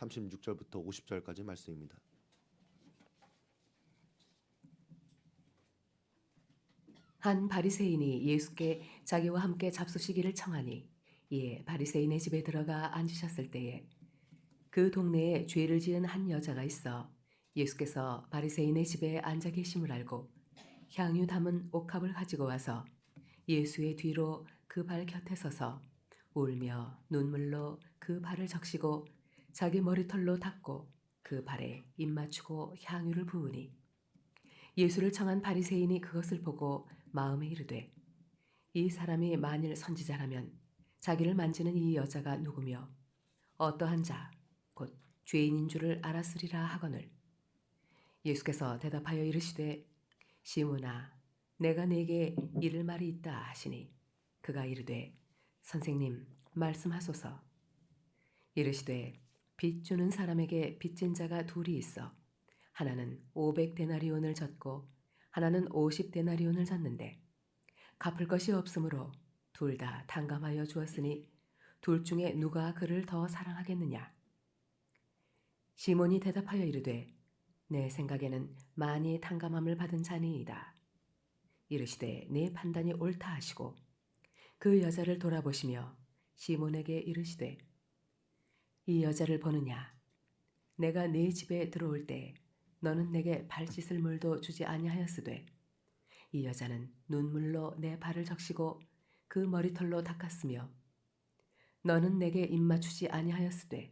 36절부터 50절까지 말씀입니다. 한 바리새인이 예수께 자기와 함께 잡수시기를 청하니 이에 바리새인의 집에 들어가 앉으셨을 때에 그 동네에 죄를 지은 한 여자가 있어 예수께서 바리새인의 집에 앉아 계심을 알고 향유 담은 옥합을 가지고 와서 예수의 뒤로 그 발 곁에 서서 울며 눈물로 그 발을 적시고 자기 머리털로 닦고 그 발에 입 맞추고 향유를 부으니 예수를 청한 바리새인이 그것을 보고 마음에 이르되 이 사람이 만일 선지자라면 자기를 만지는 이 여자가 누구며 어떠한 자 곧 죄인인 줄을 알았으리라 하거늘 예수께서 대답하여 이르시되 시몬아 내가 네게 이를 말이 있다 하시니 그가 이르되 선생님 말씀하소서 이르시되 빚 주는 사람에게 빚진 자가 둘이 있어 하나는 500데나리온을 졌고 하나는 50데나리온을 졌는데 갚을 것이 없으므로 둘 다 탕감하여 주었으니 둘 중에 누가 그를 더 사랑하겠느냐 시몬이 대답하여 이르되 내 생각에는 많이 탕감함을 받은 자니이다 이르시되 내 판단이 옳다 하시고 그 여자를 돌아보시며 시몬에게 이르시되 이 여자를 보느냐 내가 네 집에 들어올 때 너는 내게 발 씻을 물도 주지 아니하였으되 이 여자는 눈물로 내 발을 적시고 그 머리털로 닦았으며 너는 내게 입 맞추지 아니하였으되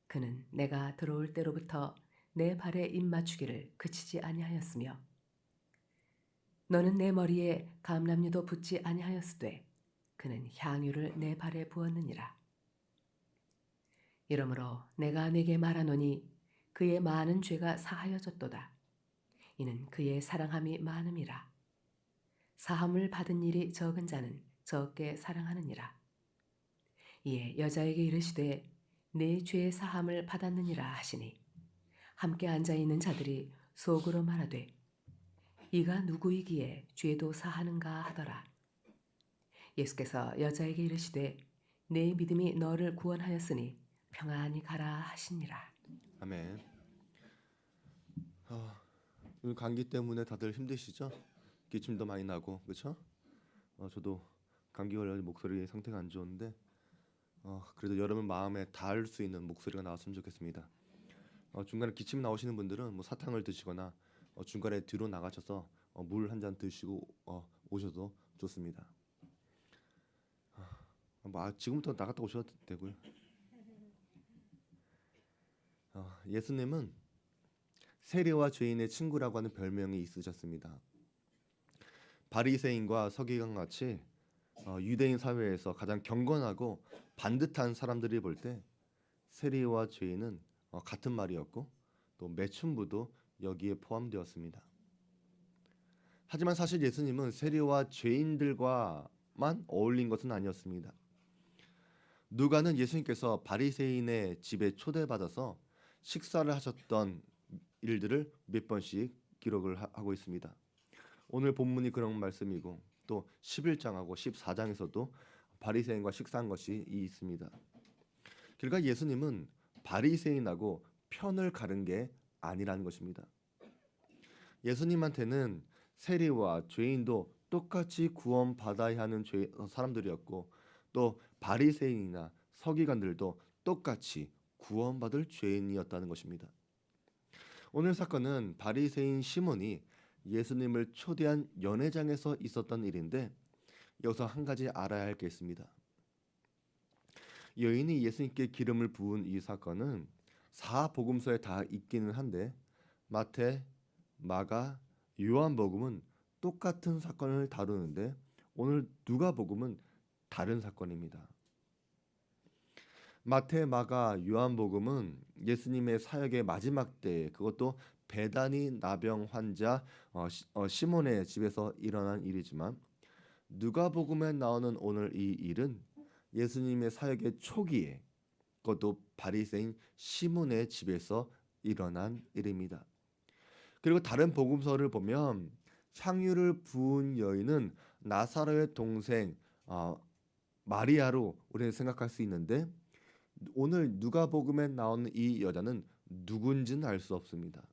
그는 내가 들어올 때로부터 내 발에 입 맞추기를 그치지 아니하였으며 너는 내 머리에 감람류도 붓지 아니하였으되 그는 향유를 내 발에 부었느니라. 이러므로 내가 네게 말하노니 그의 많은 죄가 사하여졌도다. 이는 그의 사랑함이 많음이라. 사함을 받은 일이 적은 자는 적게 사랑하느니라. 이에 여자에게 이르시되 내 죄의 사함을 받았느니라 하시니 함께 앉아있는 자들이 속으로 말하되 이가 누구이기에 죄도 사하는가 하더라. 예수께서 여자에게 이르시되 내 믿음이 너를 구원하였으니 평안히 가라 하시니라. 아멘. 오늘 감기 때문에 다들 힘드시죠? 기침도 많이 나고 그렇죠? 저도 감기 걸려 목소리 상태가 안 좋은데 그래도 여러분 마음에 닿을 수 있는 목소리가 나왔으면 좋겠습니다. 중간에 기침 나오시는 분들은 뭐 사탕을 드시거나 중간에 뒤로 나가셔서 물 한 잔 드시고 오셔도 좋습니다. 지금부터 나갔다 오셔도 되고요. 예수님은 세리와 죄인의 친구라고 하는 별명이 있으셨습니다. 바리새인과 서기관 같이 유대인 사회에서 가장 경건하고 반듯한 사람들이 볼 때 세리와 죄인은 같은 말이었고 또 매춘부도 여기에 포함되었습니다. 하지만 사실 예수님은 세리와 죄인들과만 어울린 것은 아니었습니다. 누가는 예수님께서 바리새인의 집에 초대받아서 식사를 하셨던 일들을 몇 번씩 기록을 하고 있습니다. 오늘 본문이 그런 말씀이고 또 11장하고 14장에서도 바리새인과 식사한 것이 있습니다. 그러니까 예수님은 바리새인하고 편을 가른 게 아니라는 것입니다. 예수님한테는 세리와 죄인도 똑같이 구원받아야 하는 사람들이었고 또 바리새인이나 서기관들도 똑같이 구원받을 죄인이었다는 것입니다. 오늘 사건은 바리새인 시몬이 예수님을 초대한 연회장에서 있었던 일인데 여기서 한 가지 알아야 할 게 있습니다. 여인이 예수님께 기름을 부은 이 사건은 4복음서에 다 있기는 한데 마태, 마가, 요한복음은 똑같은 사건을 다루는데 오늘 누가복음은 다른 사건입니다. 마태, 마가, 요한복음은 예수님의 사역의 마지막 때 그것도 베다니 나병 환자 시몬의 집에서 일어난 일이지만 누가복음에 나오는 오늘 이 일은 예수님의 사역의 초기에 그것도 바리새인 시몬의 집에서 일어난 일입니다. 그리고 다른 복음서를 보면 향유를 부은 여인은 나사로의 동생 마리아로 우리는 생각할 수 있는데 오늘 누가복음에 나오는 이 여자는 누군지는 알 수 없습니다.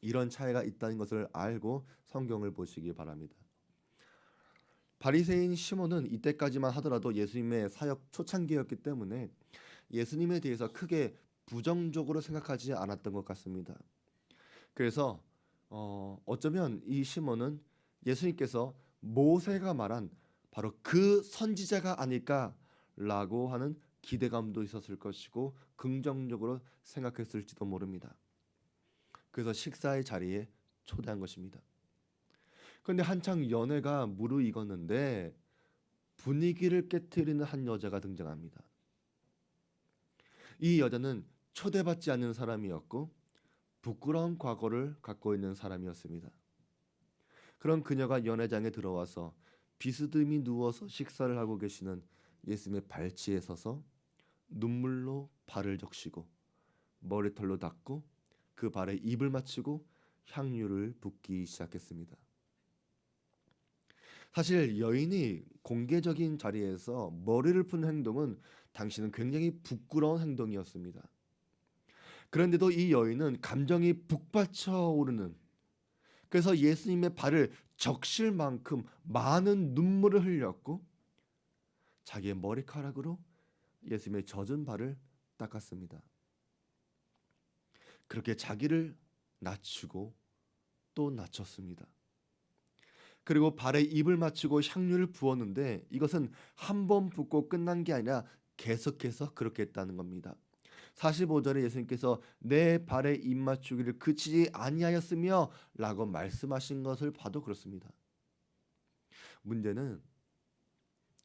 이런 차이가 있다는 것을 알고 성경을 보시기 바랍니다. 바리새인 시몬은 이때까지만 하더라도 예수님의 사역 초창기였기 때문에 예수님에 대해서 크게 부정적으로 생각하지 않았던 것 같습니다. 그래서 어쩌면 이 시몬은 예수님께서 모세가 말한 바로 그 선지자가 아닐까라고 하는 기대감도 있었을 것이고 긍정적으로 생각했을지도 모릅니다. 그래서 식사의 자리에 초대한 것입니다. 그런데 한창 연회가 무르익었는데 분위기를 깨트리는 한 여자가 등장합니다. 이 여자는 초대받지 않은 사람이었고 부끄러운 과거를 갖고 있는 사람이었습니다. 그런 그녀가 연회장에 들어와서 비스듬히 누워서 식사를 하고 계시는 예수님의 발치에 서서 눈물로 발을 적시고 머리털로 닦고 그 발에 입을 맞추고 향유를 붓기 시작했습니다. 사실 여인이 공개적인 자리에서 머리를 푼 행동은 당시는 굉장히 부끄러운 행동이었습니다. 그런데도 이 여인은 감정이 북받쳐 오르는, 그래서 예수님의 발을 적실 만큼 많은 눈물을 흘렸고 자기의 머리카락으로 예수님의 젖은 발을 닦았습니다. 그렇게 자기를 낮추고 또 낮췄습니다. 그리고 발에 입을 맞추고 향유를 부었는데 이것은 한 번 붓고 끝난 게 아니라 계속해서 그렇게 했다는 겁니다. 45절에 예수님께서 내 발에 입 맞추기를 그치지 아니하였으며 라고 말씀하신 것을 봐도 그렇습니다. 문제는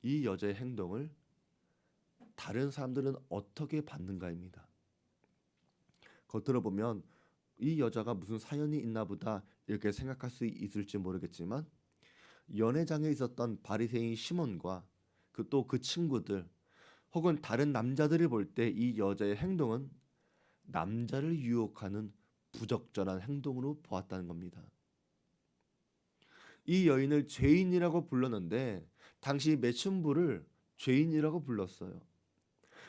이 여자의 행동을 다른 사람들은 어떻게 받는가입니다. 겉으로 보면 이 여자가 무슨 사연이 있나 보다 이렇게 생각할 수 있을지 모르겠지만 연회장에 있었던 바리새인 시몬과 그 친구들 혹은 다른 남자들이 볼 때 이 여자의 행동은 남자를 유혹하는 부적절한 행동으로 보았다는 겁니다. 이 여인을 죄인이라고 불렀는데 당시 매춘부를 죄인이라고 불렀어요.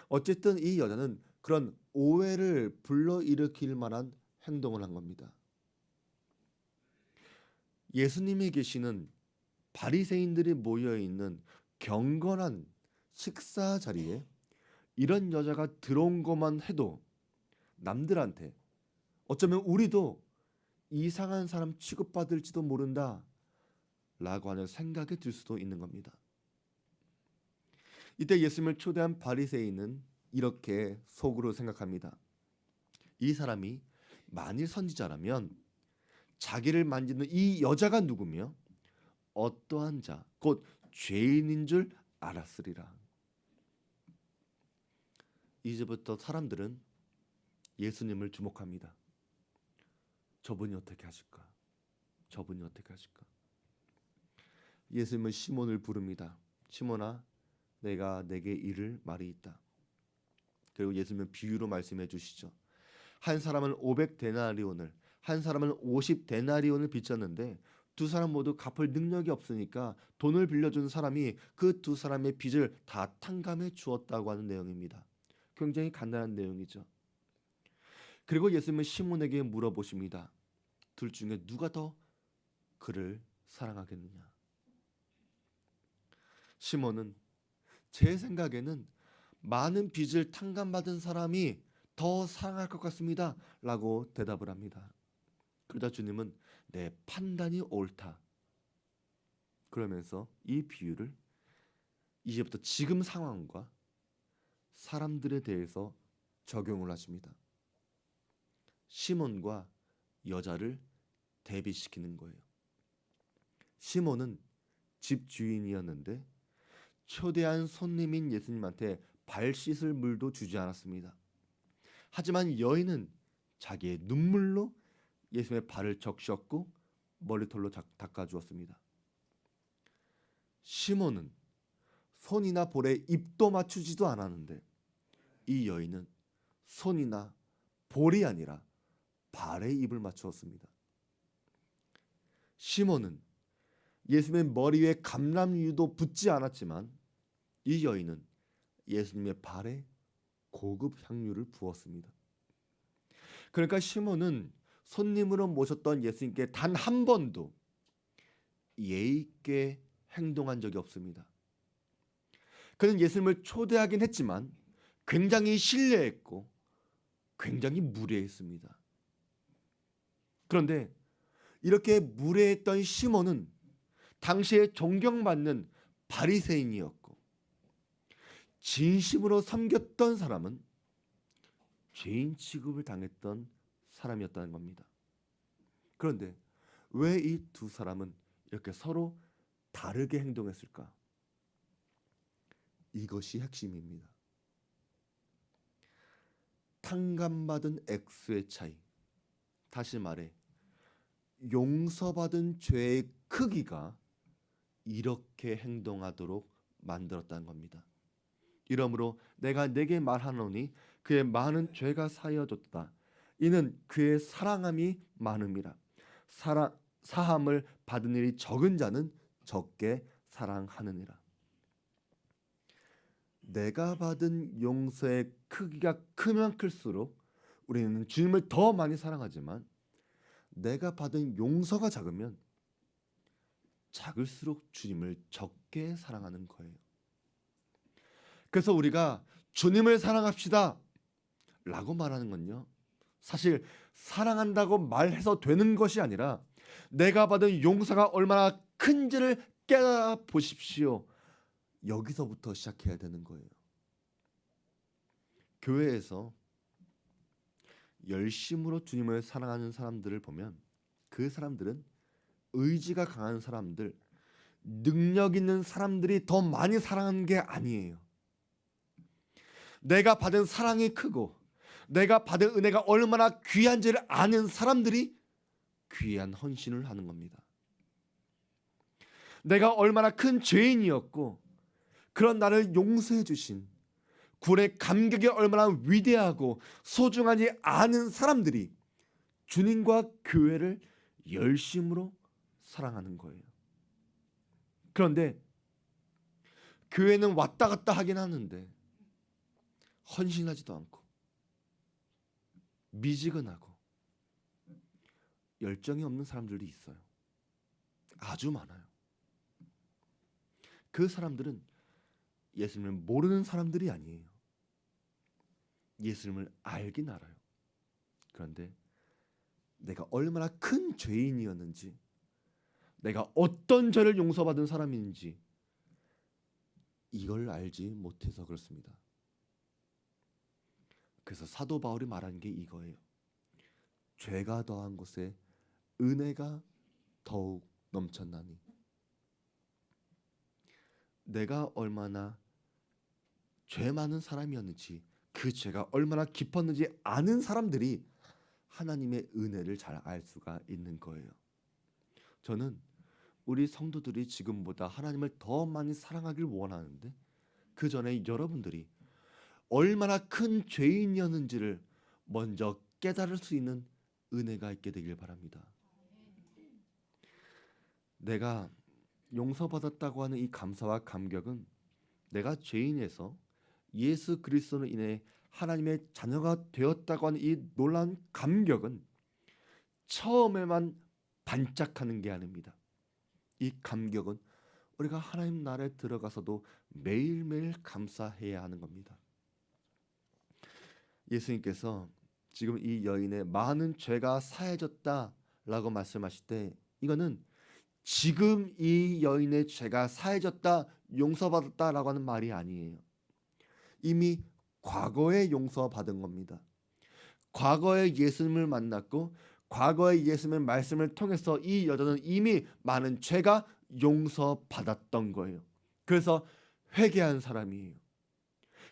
어쨌든 이 여자는 그런 오해를 불러일으킬 만한 행동을 한 겁니다. 예수님이 계시는 바리새인들이 모여 있는 경건한 식사 자리에 이런 여자가 들어온 것만 해도 남들한테 어쩌면 우리도 이상한 사람 취급받을지도 모른다 라고 하는 생각이 들 수도 있는 겁니다. 이때 예수님을 초대한 바리새인은 이렇게 속으로 생각합니다. 이 사람이 만일 선지자라면 자기를 만지는 이 여자가 누구며 어떠한 자, 곧 죄인인 줄 알았으리라. 이제부터 사람들은 예수님을 주목합니다. 저분이 어떻게 하실까? 저분이 어떻게 하실까? 예수님은 시몬을 부릅니다. 시몬아, 내가 내게 이를 말이 있다. 그리고 예수님은 비유로 말씀해 주시죠. 한 사람은 500데나리온을, 한 사람은 50데나리온을 빚졌는데 두 사람 모두 갚을 능력이 없으니까 돈을 빌려준 사람이 그 두 사람의 빚을 다 탕감해 주었다고 하는 내용입니다. 굉장히 간단한 내용이죠. 그리고 예수님은 시몬에게 물어보십니다. 둘 중에 누가 더 그를 사랑하겠느냐? 시몬은 제 생각에는 많은 빚을 탕감받은 사람이 더 사랑할 것 같습니다 라고 대답을 합니다. 그러자 주님은 내 판단이 옳다 그러면서 이 비유를 이제부터 지금 상황과 사람들에 대해서 적용을 하십니다. 시몬과 여자를 대비시키는 거예요. 시몬은 집 주인이었는데 초대한 손님인 예수님한테 발 씻을 물도 주지 않았습니다. 하지만 여인은 자기의 눈물로 예수님의 발을 적셨고 머리털로 닦아주었습니다. 시몬은 손이나 볼에 입도 맞추지도 않았는데 이 여인은 손이나 볼이 아니라 발에 입을 맞추었습니다. 시몬은 예수님의 머리 위에 감람유도 붓지 않았지만 이 여인은 예수님의 발에 고급 향유를 부었습니다. 그러니까 시몬은 손님으로 모셨던 예수님께 단 한 번도 예의 있게 행동한 적이 없습니다. 그는 예수님을 초대하긴 했지만 굉장히 신뢰했고 굉장히 무례했습니다. 그런데 이렇게 무례했던 시몬은 당시에 존경받는 바리새인이었고 진심으로 섬겼던 사람은 죄인 취급을 당했던 사람이었다는 겁니다. 그런데 왜 이 두 사람은 이렇게 서로 다르게 행동했을까? 이것이 핵심입니다. 탕감받은 액수의 차이, 다시 말해 용서받은 죄의 크기가 이렇게 행동하도록 만들었다는 겁니다. 이러므로 내가 네게 말하노니 그의 많은 죄가 사하여졌다. 이는 그의 사랑함이 많음이라. 사함을 받은 일이 적은 자는 적게 사랑하느니라. 내가 받은 용서의 크기가 크면 클수록 우리는 주님을 더 많이 사랑하지만 내가 받은 용서가 작으면 작을수록 주님을 적게 사랑하는 거예요. 그래서 우리가 주님을 사랑합시다 라고 말하는 건요, 사실 사랑한다고 말해서 되는 것이 아니라 내가 받은 용서가 얼마나 큰지를 깨달아 보십시오. 여기서부터 시작해야 되는 거예요. 교회에서 열심으로 주님을 사랑하는 사람들을 보면 그 사람들은 의지가 강한 사람들, 능력 있는 사람들이 더 많이 사랑하는 게 아니에요. 내가 받은 사랑이 크고 내가 받은 은혜가 얼마나 귀한지를 아는 사람들이 귀한 헌신을 하는 겁니다. 내가 얼마나 큰 죄인이었고 그런 나를 용서해 주신 구원의 감격이 얼마나 위대하고 소중한지 아는 사람들이 주님과 교회를 열심으로 사랑하는 거예요. 그런데 교회는 왔다 갔다 하긴 하는데 헌신하지도 않고 미지근하고 열정이 없는 사람들도 있어요. 아주 많아요. 그 사람들은 예수님을 모르는 사람들이 아니에요. 예수님을 알긴 알아요. 그런데 내가 얼마나 큰 죄인이었는지, 내가 어떤 죄를 용서받은 사람인지 이걸 알지 못해서 그렇습니다. 그래서 사도 바울이 말한 게 이거예요. 죄가 더한 곳에 은혜가 더욱 넘쳤나니. 내가 얼마나 죄 많은 사람이었는지, 그 죄가 얼마나 깊었는지 아는 사람들이 하나님의 은혜를 잘 알 수가 있는 거예요. 저는 우리 성도들이 지금보다 하나님을 더 많이 사랑하길 원하는데 그 전에 여러분들이 얼마나 큰 죄인이었는지를 먼저 깨달을 수 있는 은혜가 있게 되길 바랍니다. 내가 용서받았다고 하는 이 감사와 감격은 내가 죄인에서 예수 그리스도로 인해 하나님의 자녀가 되었다고 하는 이 놀라운 감격은 처음에만 반짝하는 게 아닙니다. 이 감격은 우리가 하나님 나라에 들어가서도 매일매일 감사해야 하는 겁니다. 예수님께서 지금 이 여인의 많은 죄가 사해졌다라고 말씀하실 때 이거는 지금 이 여인의 죄가 사해졌다, 용서받았다라고 하는 말이 아니에요. 이미 과거에 용서받은 겁니다. 과거에 예수님을 만났고 과거에 예수님의 말씀을 통해서 이 여자는 이미 많은 죄가 용서받았던 거예요. 그래서 회개한 사람이에요.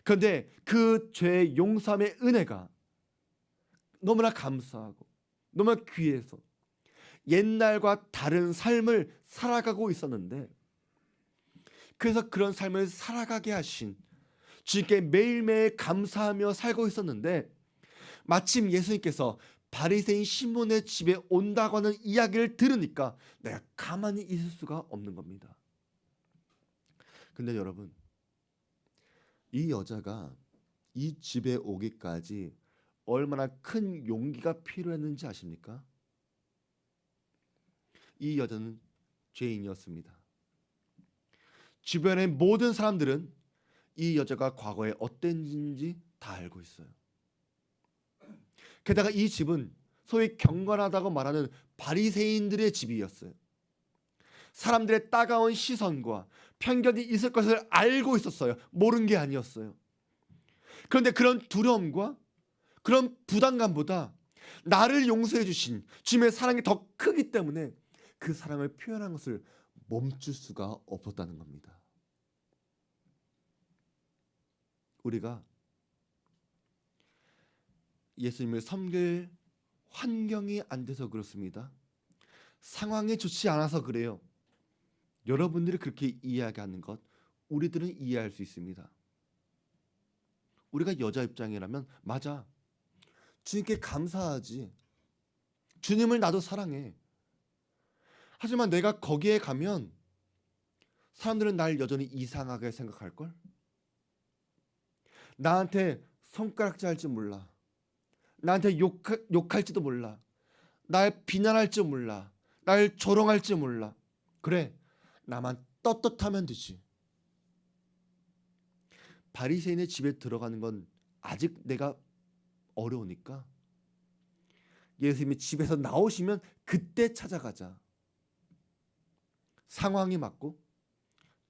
그런데 그 죄의 용서함의 은혜가 너무나 감사하고 너무나 귀해서 옛날과 다른 삶을 살아가고 있었는데, 그래서 그런 삶을 살아가게 하신 주님께 매일매일 감사하며 살고 있었는데 마침 예수님께서 바리새인 시몬의 집에 온다고 하는 이야기를 들으니까 내가 가만히 있을 수가 없는 겁니다. 근데 여러분, 이 여자가 이 집에 오기까지 얼마나 큰 용기가 필요했는지 아십니까? 이 여자는 죄인이었습니다. 주변의 모든 사람들은 이 여자가 과거에 어땠는지 다 알고 있어요. 게다가 이 집은 소위 경건하다고 말하는 바리새인들의 집이었어요. 사람들의 따가운 시선과 편견이 있을 것을 알고 있었어요. 모른 게 아니었어요. 그런데 그런 두려움과 그런 부담감보다 나를 용서해 주신 주님의 사랑이 더 크기 때문에 그 사랑을 표현한 것을 멈출 수가 없었다는 겁니다. 우리가 예수님을 섬길 환경이 안 돼서 그렇습니다. 상황이 좋지 않아서 그래요. 여러분들이 그렇게 이야기하는 것 우리들은 이해할 수 있습니다. 우리가 여자 입장이라면 맞아. 주님께 감사하지. 주님을 나도 사랑해. 하지만 내가 거기에 가면 사람들은 날 여전히 이상하게 생각할걸? 나한테 손가락질 할지 몰라. 나한테 욕할지도 몰라. 날 비난할지 몰라. 날 조롱할지 몰라. 그래, 나만 떳떳하면 되지. 바리새인의 집에 들어가는 건 아직 내가 어려우니까 예수님이 집에서 나오시면 그때 찾아가자. 상황이 맞고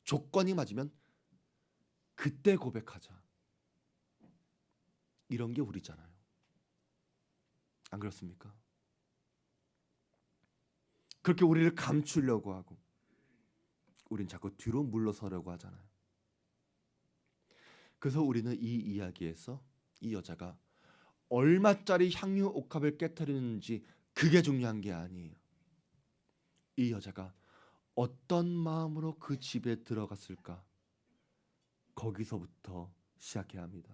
조건이 맞으면 그때 고백하자. 이런 게 우리잖아요. 안 그렇습니까? 그렇게 우리를 감추려고 하고 우린 자꾸 뒤로 물러서려고 하잖아요. 그래서 우리는 이 이야기에서 이 여자가 얼마짜리 향유 옥합을 깨뜨리는지 그게 중요한 게 아니에요. 이 여자가 어떤 마음으로 그 집에 들어갔을까? 거기서부터 시작해야 합니다.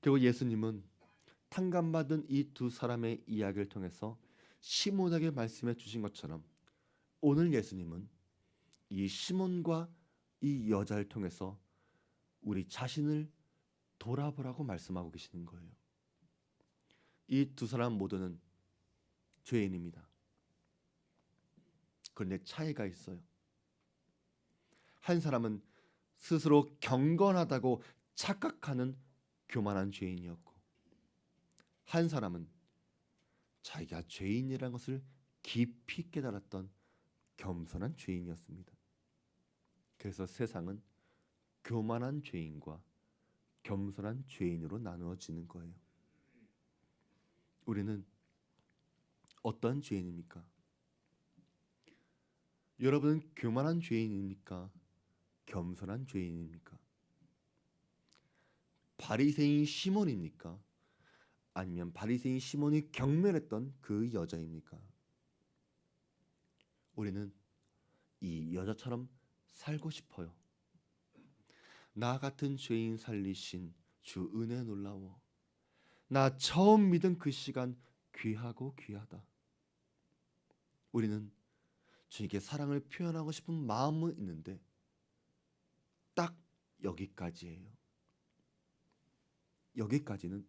그리고 예수님은 탕감받은 이 두 사람의 이야기를 통해서 시몬에게 말씀해 주신 것처럼 오늘 예수님은 이 시몬과 이 여자를 통해서 우리 자신을 돌아보라고 말씀하고 계시는 거예요. 이 두 사람 모두는 죄인입니다. 그런데 차이가 있어요. 한 사람은 스스로 경건하다고 착각하는 교만한 죄인이었고 한 사람은 자기가 죄인이라는 것을 깊이 깨달았던 겸손한 죄인이었습니다. 그래서 세상은 교만한 죄인과 겸손한 죄인으로 나누어지는 거예요. 우리는 어떤 죄인입니까? 여러분은 교만한 죄인입니까? 겸손한 죄인입니까? 바리새인 시몬입니까? 아니면 바리새인 시몬이 경멸했던 그 여자입니까? 우리는 이 여자처럼 살고 싶어요. 나 같은 죄인 살리신 주 은혜 놀라워. 나 처음 믿은 그 시간 귀하고 귀하다. 우리는 주님께 사랑을 표현하고 싶은 마음은 있는데 딱 여기까지예요. 여기까지는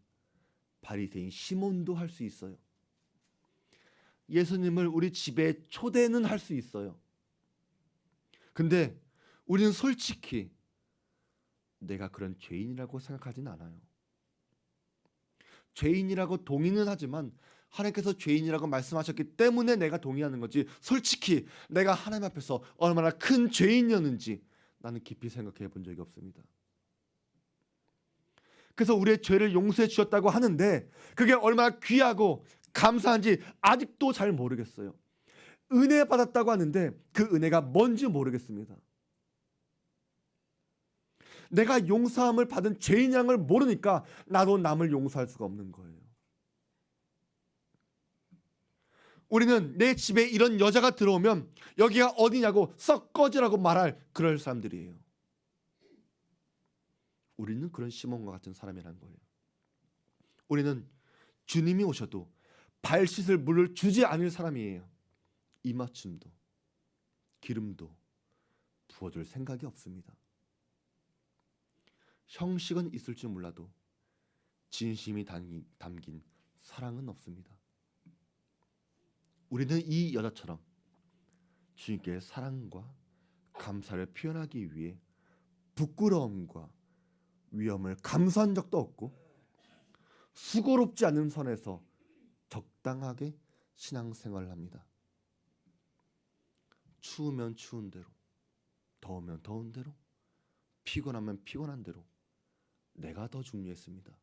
바리새인 시몬도 할 수 있어요. 예수님을 우리 집에 초대는 할 수 있어요. 근데 우리는 솔직히 내가 그런 죄인이라고 생각하진 않아요. 죄인이라고 동의는 하지만 하나님께서 죄인이라고 말씀하셨기 때문에 내가 동의하는 거지, 솔직히 내가 하나님 앞에서 얼마나 큰 죄인이었는지 나는 깊이 생각해 본 적이 없습니다. 그래서 우리의 죄를 용서해 주셨다고 하는데 그게 얼마나 귀하고 감사한지 아직도 잘 모르겠어요. 은혜 받았다고 하는데 그 은혜가 뭔지 모르겠습니다. 내가 용서함을 받은 죄인이란 걸 모르니까 나도 남을 용서할 수가 없는 거예요. 우리는 내 집에 이런 여자가 들어오면 여기가 어디냐고 썩 꺼지라고 말할 그럴 사람들이에요. 우리는 그런 시몬과 같은 사람이라는 거예요. 우리는 주님이 오셔도 발 씻을 물을 주지 않을 사람이에요. 이맞춤도 기름도 부어줄 생각이 없습니다. 형식은 있을지 몰라도 진심이 담긴 사랑은 없습니다. 우리는 이 여자처럼 주님께 사랑과 감사를 표현하기 위해 부끄러움과 위험을 감수한 적도 없고 수고롭지 않은 선에서 적당하게 신앙생활을 합니다. 추우면 추운 대로, 더우면 더운 대로, 피곤하면 피곤한 대로 내가 더 중요했습니다.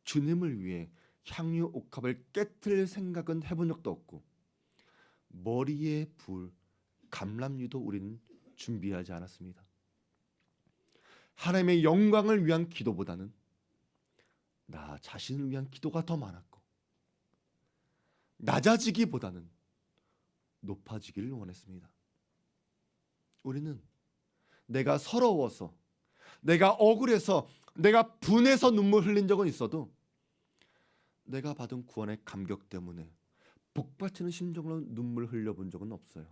주님을 위해 향유 옥합을 깨트릴 생각은 해본 적도 없고 머리에 불 감람유도 우리는 준비하지 않았습니다. 하나님의 영광을 위한 기도보다는 나 자신을 위한 기도가 더 많았고 낮아지기보다는 높아지기를 원했습니다. 우리는 내가 서러워서, 내가 억울해서, 내가 분해서 눈물 흘린 적은 있어도 내가 받은 구원의 감격 때문에 복받치는 심정으로 눈물 흘려본 적은 없어요.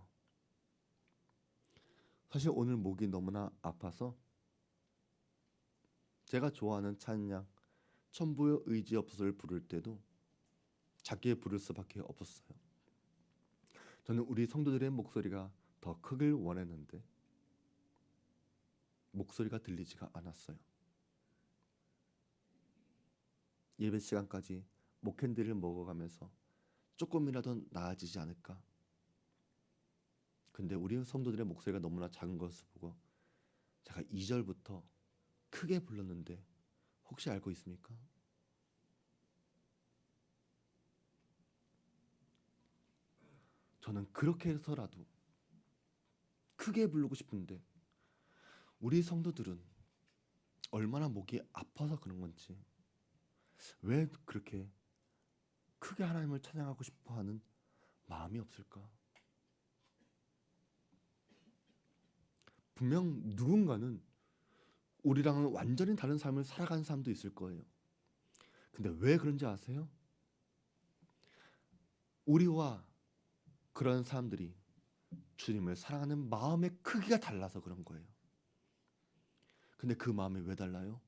사실 오늘 목이 너무나 아파서 제가 좋아하는 찬양 천부의 의지 없어서를 부를 때도 작게 부를 수밖에 없었어요. 저는 우리 성도들의 목소리가 더 크길 원했는데 목소리가 들리지가 않았어요. 예배 시간까지 목캔디를 먹어가면서 조금이라도 나아지지 않을까. 근데 우리 성도들의 목소리가 너무나 작은 것을 보고 제가 2절부터 크게 불렀는데 혹시 알고 있습니까? 저는 그렇게 해서라도 크게 부르고 싶은데 우리 성도들은 얼마나 목이 아파서 그런 건지 왜 그렇게 크게 하나님을 찬양하고 싶어하는 마음이 없을까? 분명 누군가는 우리랑은 완전히 다른 삶을 살아가는 사람도 있을 거예요. 근데 왜 그런지 아세요? 우리와 그런 사람들이 주님을 사랑하는 마음의 크기가 달라서 그런 거예요. 근데 그 마음이 왜 달라요?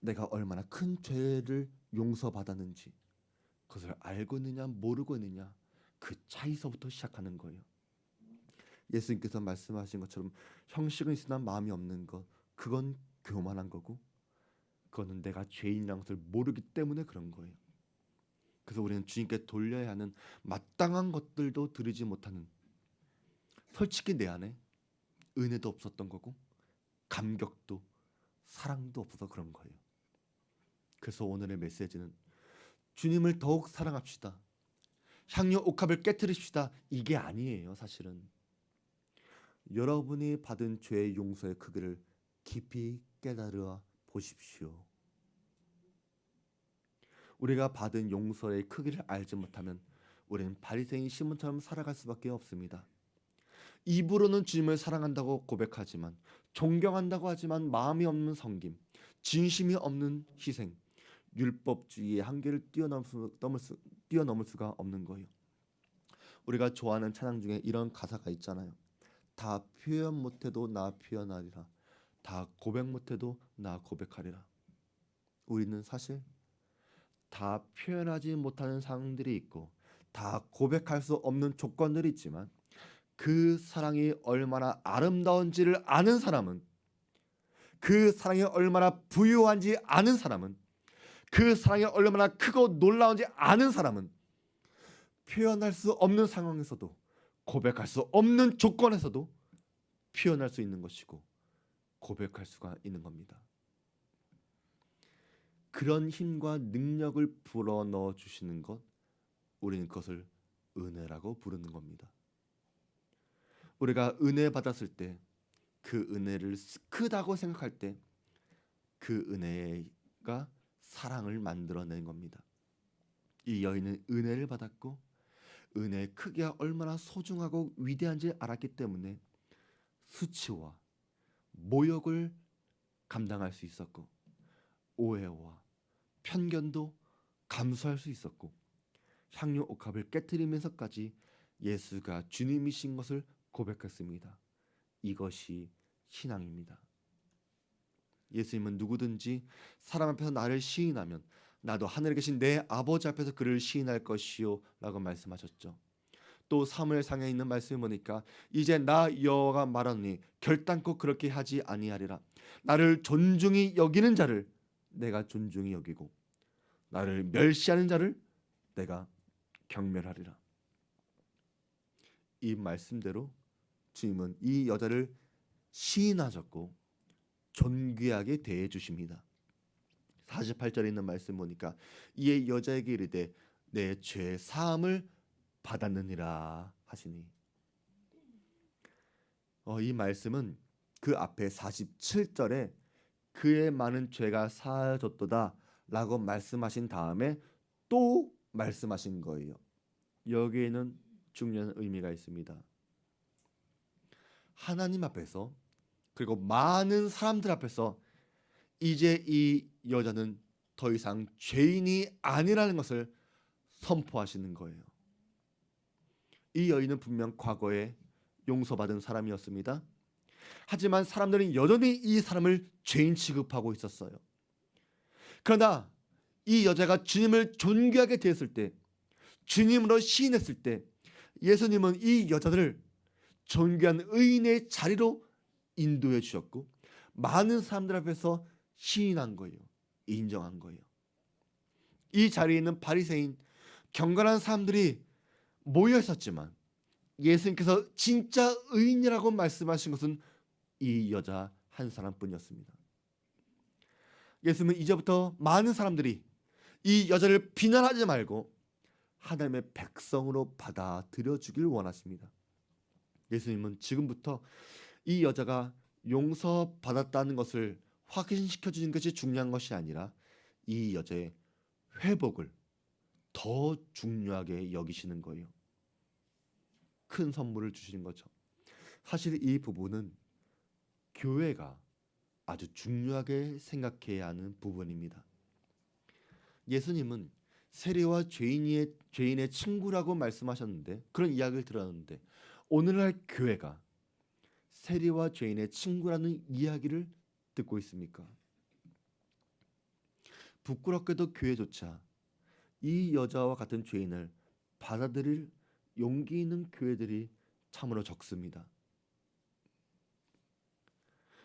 내가 얼마나 큰 죄를 용서받았는지 그것을 알고 있느냐 모르고 있느냐 그 차이서부터 시작하는 거예요. 예수님께서 말씀하신 것처럼 형식은 있으나 마음이 없는 것 그건 교만한 거고 그거는 내가 죄인이라는 것을 모르기 때문에 그런 거예요. 그래서 우리는 주님께 돌려야 하는 마땅한 것들도 드리지 못하는 솔직히 내 안에 은혜도 없었던 거고 감격도 사랑도 없어서 그런 거예요. 그래서 오늘의 메시지는 주님을 더욱 사랑합시다. 향유 옥합을 깨트립시다. 이게 아니에요. 사실은 여러분이 받은 죄의 용서의 크기를 깊이 깨달아 보십시오. 우리가 받은 용서의 크기를 알지 못하면 우리는 바리새인 시몬처럼 살아갈 수밖에 없습니다. 입으로는 주님을 사랑한다고 고백하지만 존경한다고 하지만 마음이 없는 섬김, 진심이 없는 희생, 율법주의의 한계를 뛰어넘을 수가 없는 거예요. 우리가 좋아하는 찬양 중에 이런 가사가 있잖아요. 다 표현 못해도 나 표현하리라. 다 고백 못해도 나 고백하리라. 우리는 사실 다 표현하지 못하는 상황들이 있고 다 고백할 수 없는 조건들이 있지만 그 사랑이 얼마나 아름다운지를 아는 사람은 그 사랑이 얼마나 부유한지 아는 사람은 그 사랑이 얼마나 크고 놀라운지 아는 사람은 표현할 수 없는 상황에서도 고백할 수 없는 조건에서도 표현할 수 있는 것이고 고백할 수가 있는 겁니다. 그런 힘과 능력을 불어넣어 주시는 것 우리는 그것을 은혜라고 부르는 겁니다. 우리가 은혜 받았을 때 그 은혜를 크다고 생각할 때 그 은혜가 사랑을 만들어낸 겁니다. 이 여인은 은혜를 받았고 은혜의 크기가 얼마나 소중하고 위대한지 알았기 때문에 수치와 모욕을 감당할 수 있었고 오해와 편견도 감수할 수 있었고 향유 옥합을 깨트리면서까지 예수가 주님이신 것을 고백했습니다. 이것이 신앙입니다. 예수님은 누구든지 사람 앞에서 나를 시인하면 나도 하늘에 계신 내 아버지 앞에서 그를 시인할 것이요 라고 말씀하셨죠. 또 사무엘상에 있는 말씀을 보니까 이제 나 여호와가 말하노니 결단코 그렇게 하지 아니하리라. 나를 존중히 여기는 자를 내가 존중히 여기고 나를 멸시하는 자를 내가 경멸하리라. 이 말씀대로 주님은 이 여자를 시인하셨고 존귀하게 대해 주십니다. 48절에 있는 말씀 보니까 이에 여자에게 이르되 내 죄 사함을 받았느니라 하시니, 이 말씀은 그 앞에 47절에 그의 많은 죄가 사하여졌도다 라고 말씀하신 다음에 또 말씀하신 거예요. 여기에는 중요한 의미가 있습니다. 하나님 앞에서 그리고 많은 사람들 앞에서 이제 이 여자는 더 이상 죄인이 아니라는 것을 선포하시는 거예요. 이 여인은 분명 과거에 용서받은 사람이었습니다. 하지만 사람들은 여전히 이 사람을 죄인 취급하고 있었어요. 그러나 이 여자가 주님을 존귀하게 대했을 때, 주님으로 시인했을 때 예수님은 이 여자들을 존귀한 의인의 자리로 인도해 주셨고 많은 사람들 앞에서 시인한 거예요. 인정한 거예요. 이 자리에 있는 바리새인 경건한 사람들이 모여 있었지만 예수님께서 진짜 의인이라고 말씀하신 것은 이 여자 한 사람뿐이었습니다. 예수님은 이제부터 많은 사람들이 이 여자를 비난하지 말고 하나님의 백성으로 받아들여 주길 원하십니다. 예수님은 지금부터 이 여자가 용서받았다는 것을 확인시켜 주는 것이 중요한 것이 아니라 이 여자의 회복을 더 중요하게 여기시는 거예요. 큰 선물을 주시는 거죠. 사실 이 부분은 교회가 아주 중요하게 생각해야 하는 부분입니다. 예수님은 세리와 죄인의 친구라고 말씀하셨는데, 그런 이야기를 들었는데 오늘날 교회가 세리와 죄인의 친구라는 이야기를 듣고 있습니까? 부끄럽게도 교회조차 이 여자와 같은 죄인을 받아들일 용기 있는 교회들이 참으로 적습니다.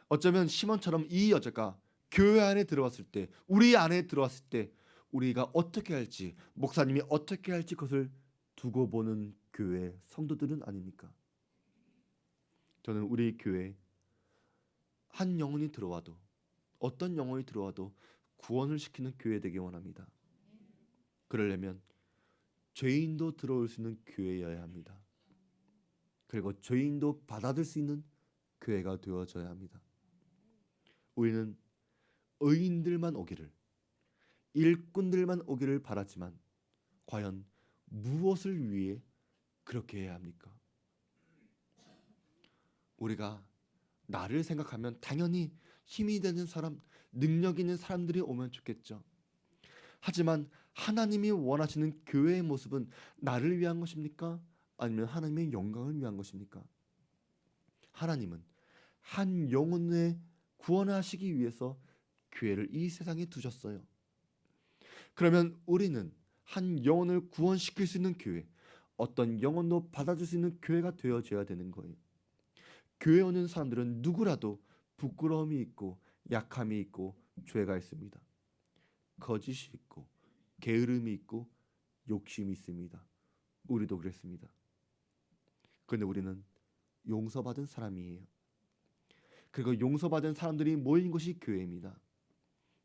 어쩌면 시몬처럼 이 여자가 교회 안에 들어왔을 때, 우리 안에 들어왔을 때 우리가 어떻게 할지, 목사님이 어떻게 할지 그것을 두고 보는 교회 성도들은 아닙니까? 저는 우리 교회 한 영혼이 들어와도, 어떤 영혼이 들어와도 구원을 시키는 교회 되기 원합니다. 그러려면 죄인도 들어올 수 있는 교회여야 합니다. 그리고 죄인도 받아들일 수 있는 교회가 되어져야 합니다. 우리는 의인들만 오기를, 일꾼들만 오기를 바랐지만 과연 무엇을 위해 그렇게 해야 합니까? 우리가 나를 생각하면 당연히 힘이 되는 사람, 능력 있는 사람들이 오면 좋겠죠. 하지만 하나님이 원하시는 교회의 모습은 나를 위한 것입니까? 아니면 하나님의 영광을 위한 것입니까? 하나님은 한 영혼을 구원하시기 위해서 교회를 이 세상에 두셨어요. 그러면 우리는 한 영혼을 구원시킬 수 있는 교회, 어떤 영혼도 받아줄 수 있는 교회가 되어줘야 되는 거예요. 교회 오는 사람들은 누구라도 부끄러움이 있고 약함이 있고 죄가 있습니다. 거짓이 있고 게으름이 있고 욕심이 있습니다. 우리도 그랬습니다. 그런데 우리는 용서받은 사람이에요. 그리고 용서받은 사람들이 모인 곳이 교회입니다.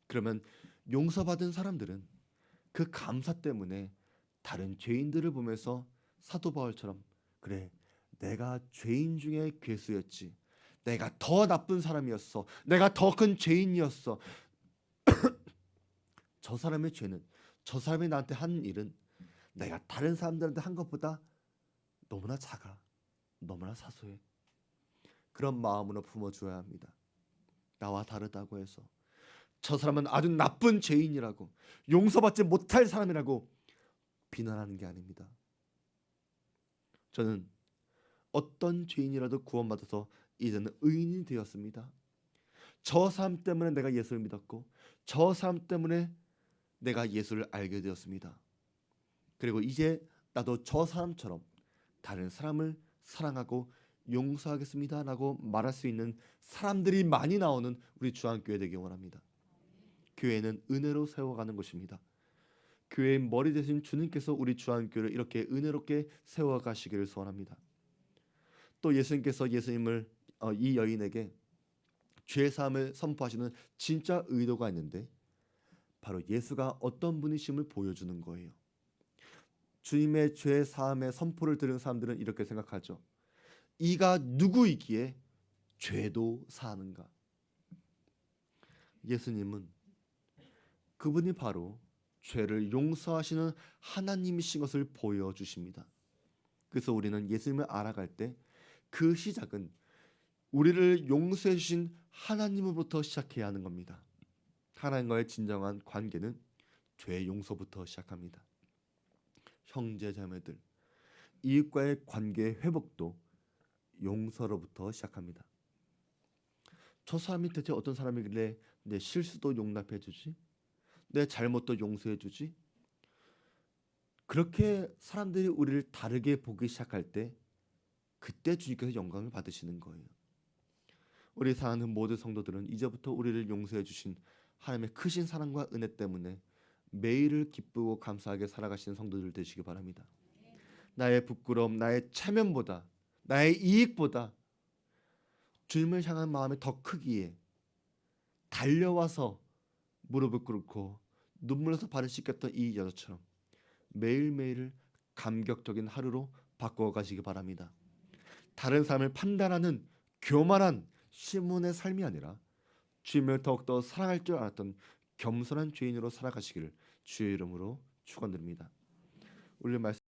그러면 용서받은 사람들은 그 감사 때문에 다른 죄인들을 보면서 사도 바울처럼, 그래, 내가 죄인 중에 괴수였지, 내가 더 나쁜 사람이었어, 내가 더 큰 죄인이었어, 저 사람의 죄는, 저 사람이 나한테 한 일은 내가 다른 사람들한테 한 것보다 너무나 작아, 너무나 사소해. 그런 마음으로 품어줘야 합니다. 나와 다르다고 해서 저 사람은 아주 나쁜 죄인이라고, 용서받지 못할 사람이라고 비난하는 게 아닙니다. 저는 어떤 죄인이라도 구원받아서 이제는 의인이 되었습니다. 저 사람 때문에 내가 예수를 믿었고 저 사람 때문에 내가 예수를 알게 되었습니다. 그리고 이제 나도 저 사람처럼 다른 사람을 사랑하고 용서하겠습니다 라고 말할 수 있는 사람들이 많이 나오는 우리 주안교회 되기 원합니다. 교회는 은혜로 세워가는 것입니다. 교회의 머리 되신 주님께서 우리 주안교회를 이렇게 은혜롭게 세워가시기를 소원합니다. 또 예수님께서 이 여인에게 죄사함을 선포하시는 진짜 의도가 있는데 바로 예수가 어떤 분이심을 보여주는 거예요. 주님의 죄사함의 선포를 들은 사람들은 이렇게 생각하죠. 이가 누구이기에 죄도 사하는가? 예수님은 그분이 바로 죄를 용서하시는 하나님이신 것을 보여주십니다. 그래서 우리는 예수님을 알아갈 때 그 시작은 우리를 용서해 주신 하나님으로부터 시작해야 하는 겁니다. 하나님과의 진정한 관계는 죄 용서부터 시작합니다. 형제 자매들, 이웃과의 관계 회복도 용서로부터 시작합니다. 저 사람이 대체 어떤 사람이길래 내 실수도 용납해 주지? 내 잘못도 용서해 주지? 그렇게 사람들이 우리를 다르게 보기 시작할 때 그때 주님께서 영광을 받으시는 거예요. 우리 사랑하는 모든 성도들은 이제부터 우리를 용서해 주신 하나님의 크신 사랑과 은혜 때문에 매일을 기쁘고 감사하게 살아가시는 성도들 되시기 바랍니다. 나의 부끄러움, 나의 체면보다, 나의 이익보다 주님을 향한 마음이 더 크기에 달려와서 무릎을 꿇고 눈물로서 발을 씻겼던 이 여자처럼 매일매일을 감격적인 하루로 바꿔 가시기 바랍니다. 다른 사람을 판단하는 교만한 시몬의 삶이 아니라 주님을 더욱더 사랑할 줄 알았던 겸손한 죄인으로 살아가시기를 주의 이름으로 축원드립니다. 오늘 말씀